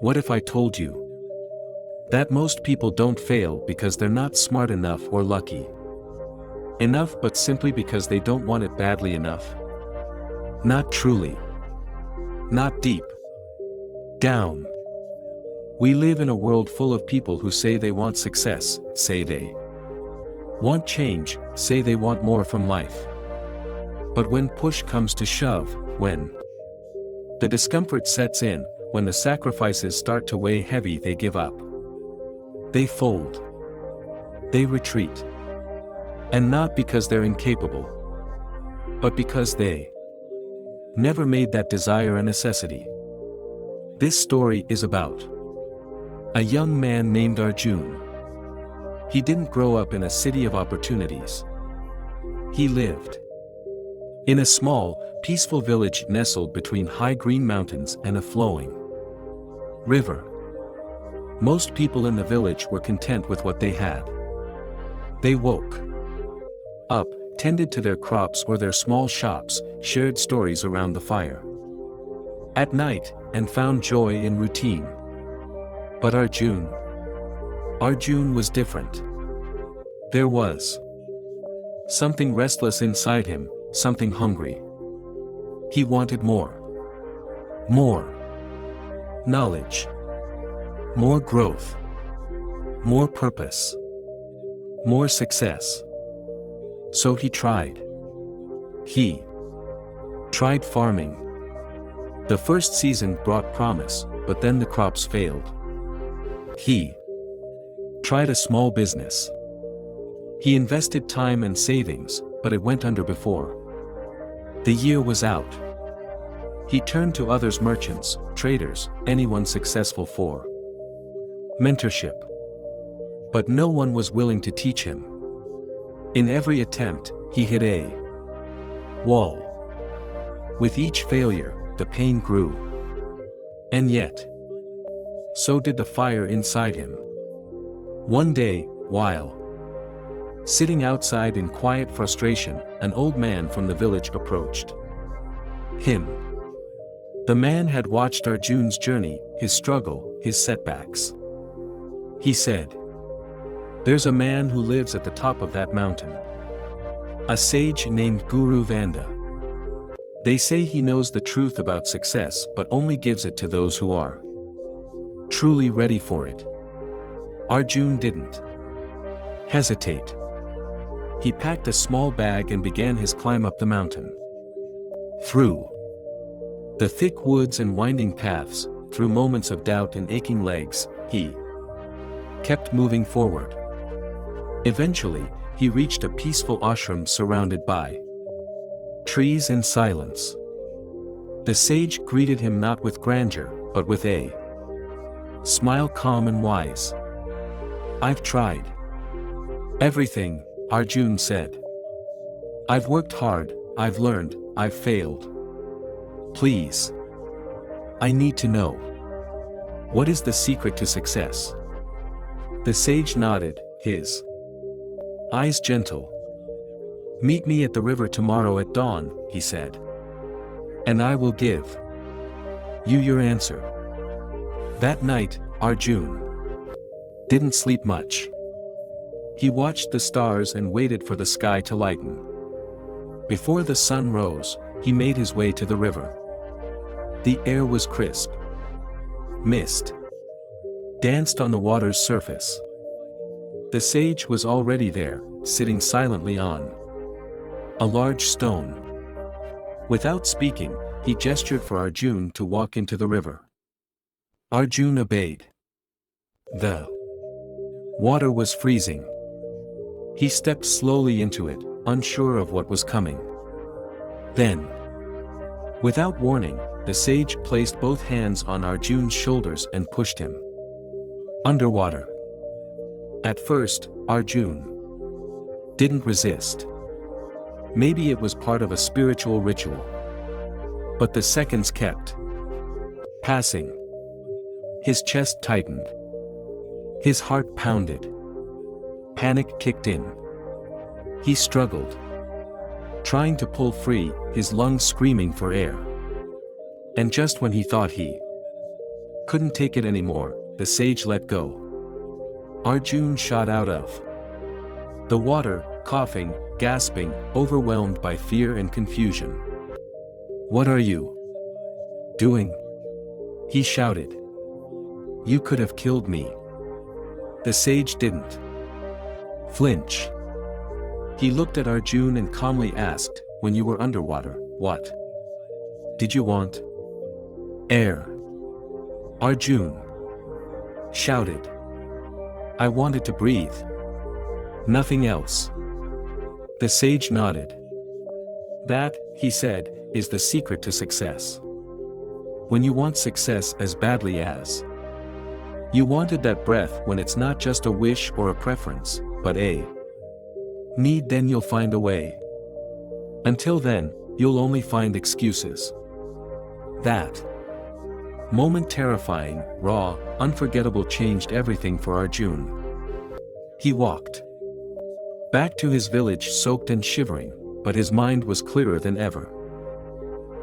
What if I told you that most people don't fail because they're not smart enough or lucky enough, but simply because they don't want it badly enough? Not truly. Not deep down. We live in a world full of people who say they want success, say they want change, say they want more from life. But when push comes to shove, when the discomfort sets in, when the sacrifices start to weigh heavy, they give up. They fold. They retreat. And not because they're incapable, but because they never made that desire a necessity. This story is about a young man named Arjun. He didn't grow up in a city of opportunities. He lived in a small, peaceful village nestled between high green mountains and a flowing river. Most people in the village were content with what they had. They woke up, tended to their crops or their small shops, shared stories around the fire at night, and found joy in routine. But Arjun was different. There was something restless inside him, something hungry. He wanted more. More knowledge. More growth. More purpose. More success. So he tried. He tried farming. The first season brought promise, but then the crops failed. He tried a small business. He invested time and savings, but it went under before the year was out. He turned to others, merchants, traders, anyone successful for mentorship. But no one was willing to teach him. In every attempt, he hit a wall. With each failure, the pain grew. And yet, so did the fire inside him. One day, while sitting outside in quiet frustration, an old man from the village approached him. The man had watched Arjun's journey, his struggle, his setbacks. He said, "There's a man who lives at the top of that mountain. A sage named Guru Vanda. They say he knows the truth about success but only gives it to those who are truly ready for it." Arjun didn't hesitate. He packed a small bag and began his climb up the mountain. Through the thick woods and winding paths, through moments of doubt and aching legs, he kept moving forward. Eventually, he reached a peaceful ashram surrounded by trees and silence. The sage greeted him not with grandeur, but with a smile, calm and wise. "I've tried everything," Arjun said. "I've worked hard, I've learned, I've failed. Please, I need to know. What is the secret to success?" The sage nodded, his eyes gentle. "Meet me at the river tomorrow at dawn," he said. "And I will give you your answer." That night, Arjun didn't sleep much. He watched the stars and waited for the sky to lighten. Before the sun rose, he made his way to the river. The air was crisp. Mist danced on the water's surface. The sage was already there, sitting silently on a large stone. Without speaking, he gestured for Arjun to walk into the river. Arjun obeyed. The water was freezing. He stepped slowly into it, unsure of what was coming. Then, without warning, the sage placed both hands on Arjun's shoulders and pushed him underwater. At first, Arjun didn't resist. Maybe it was part of a spiritual ritual. But the seconds kept passing. His chest tightened. His heart pounded. Panic kicked in. He struggled, trying to pull free, his lungs screaming for air. And just when he thought he couldn't take it anymore, the sage let go. Arjun shot out of the water, coughing, gasping, overwhelmed by fear and confusion. "What are you doing?" he shouted. "You could have killed me." The sage didn't flinch. He looked at Arjun and calmly asked, "When you were underwater, what did you want?" "Air," Arjun shouted. "I wanted to breathe. Nothing else." The sage nodded. "That," he said, "is the secret to success. When you want success as badly as you wanted that breath, when it's not just a wish or a preference, but a need, then you'll find a way. Until then, you'll only find excuses." That moment, terrifying, raw, unforgettable, changed everything for Arjun. He walked back to his village soaked and shivering, but his mind was clearer than ever.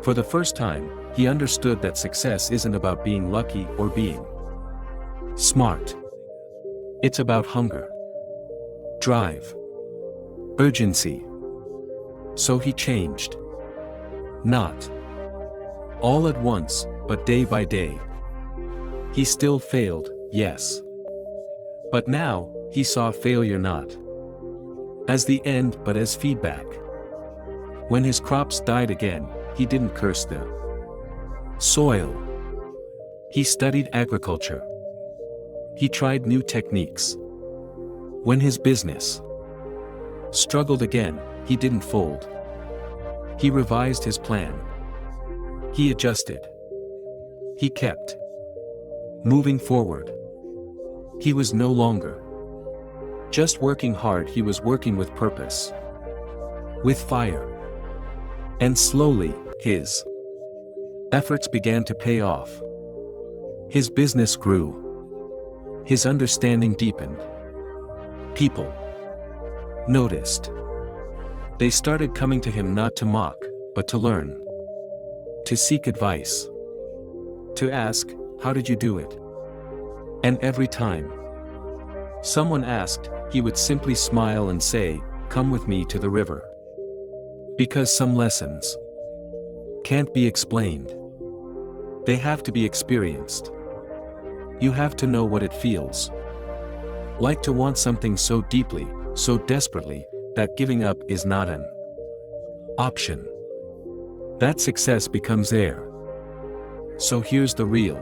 For the first time, he understood that success isn't about being lucky or being smart. It's about hunger, drive, urgency. So he changed. Not all at once, but day by day. He still failed, yes. But now, he saw failure not as the end but as feedback. When his crops died again, he didn't curse the soil. He studied agriculture. He tried new techniques. When his business struggled again, he didn't fold. He revised his plan. He adjusted. He kept moving forward. He was no longer just working hard, he was working with purpose, with fire. And slowly, his efforts began to pay off. His business grew. His understanding deepened. People noticed. They started coming to him not to mock, but to learn, to seek advice, to ask, "How did you do it?" And every time someone asked, he would simply smile and say, "Come with me to the river." Because some lessons can't be explained. They have to be experienced. You have to know what it feels like to want something so deeply, so desperately, that giving up is not an option. That success becomes air. So here's the real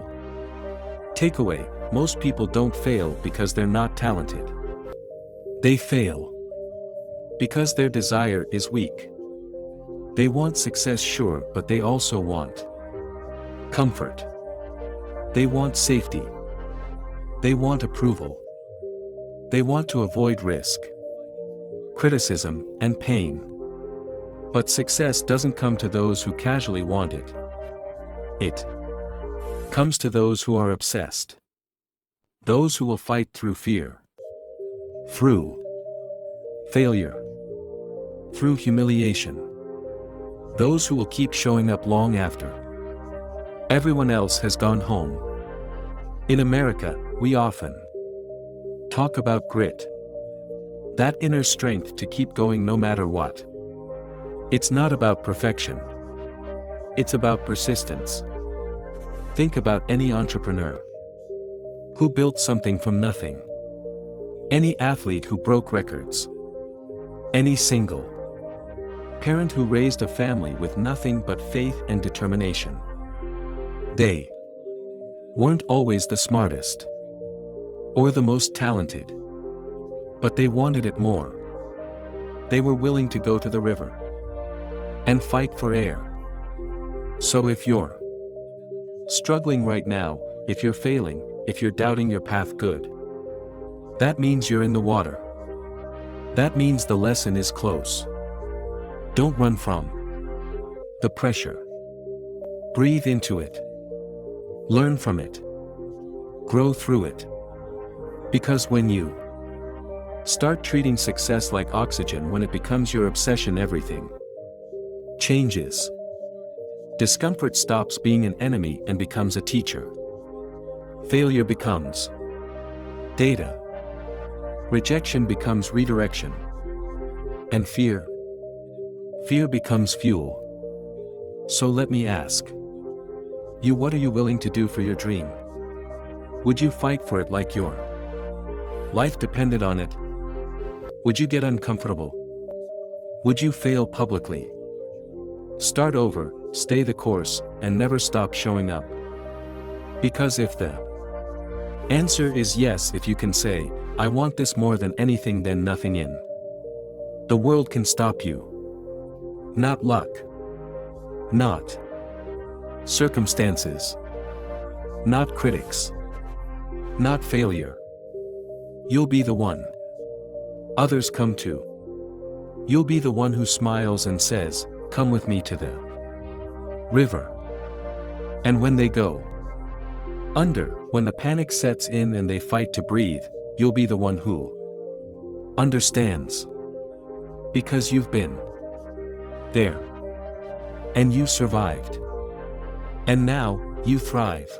takeaway: most people don't fail because they're not talented. They fail because their desire is weak. They want success, sure, but they also want comfort. They want safety. They want approval. They want to avoid risk, criticism, and pain. But success doesn't come to those who casually want it. It comes to those who are obsessed. Those who will fight through fear, through failure, through humiliation. Those who will keep showing up long after everyone else has gone home. In America, we often talk about grit, that inner strength to keep going no matter what. It's not about perfection. It's about persistence. Think about any entrepreneur who built something from nothing. Any athlete who broke records. Any single parent who raised a family with nothing but faith and determination. They weren't always the smartest or the most talented, but they wanted it more. They were willing to go to the river and fight for air. So if you're struggling right now, if you're failing, if you're doubting your path, good. That means you're in the water. That means the lesson is close. Don't run from the pressure. Breathe into it. Learn from it. Grow through it. Because when you start treating success like oxygen, when it becomes your obsession, everything changes. Discomfort stops being an enemy and becomes a teacher. Failure becomes data. Rejection becomes redirection. And fear becomes fuel. So let me ask you, what are you willing to do for your dream? Would you fight for it like your life depended on it? Would you get uncomfortable? Would you fail publicly? Start over, stay the course, and never stop showing up. Because if the answer is yes, if you can say, I want this more than anything, then nothing in the world can stop you. Not luck. Not circumstances. Not critics. Not failure. You'll be the one others come to. You'll be the one who smiles and says, come with me to the river. And when they go under, when the panic sets in and they fight to breathe, you'll be the one who understands. Because you've been there. And you survived. And now, you thrive.